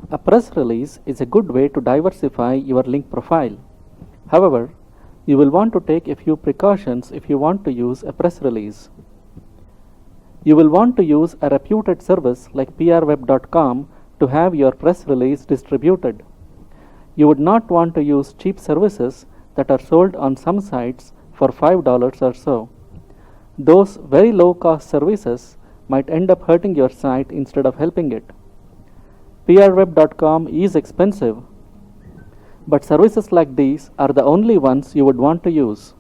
A press release is a good way to diversify your link profile. However, you will want to take a few precautions if you want to use a press release. You will want to use a reputed service like prweb.com to have your press release distributed. You would not want to use cheap services that are sold on some sites for $5 or so. Those very low cost services might end up hurting your site instead of helping it. prweb.com is expensive, but services like these are the only ones you would want to use.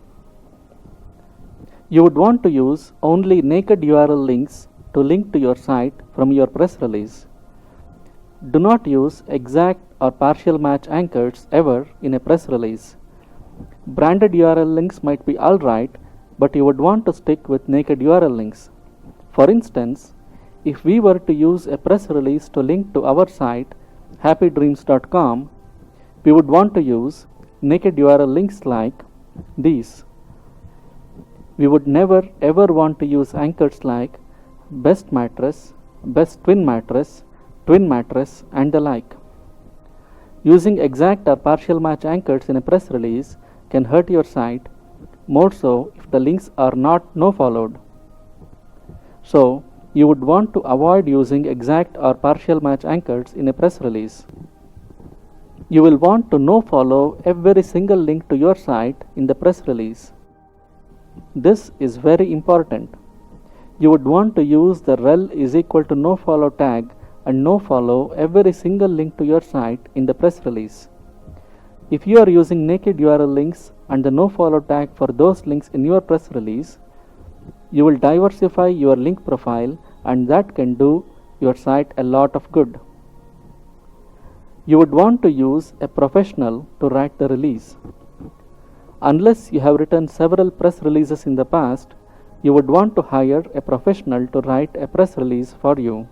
You would want to use only naked URL links to link to your site from your press release. Do not use exact or partial match anchors ever in a press release. Branded URL links might be alright, but you would want to stick with naked URL links. For instance, if we were to use a press release to link to our site, happydreams.com, we would want to use naked URL links like these. We would never ever want to use anchors like best mattress, best twin mattress, and the like. Using exact or partial match anchors in a press release can hurt your site, more so if the links are not no-followed. So, you would want to avoid using exact or partial match anchors in a press release. You will want to no-follow every single link to your site in the press release. This is very important. You would want to use the rel is equal to no-follow tag and no-follow every single link to your site in the press release. If you are using naked URL links and the no-follow tag for those links in your press release, you will diversify your link profile, and that can do your site a lot of good. You would want to use a professional to write the release. Unless you have written several press releases in the past, you would want to hire a professional to write a press release for you.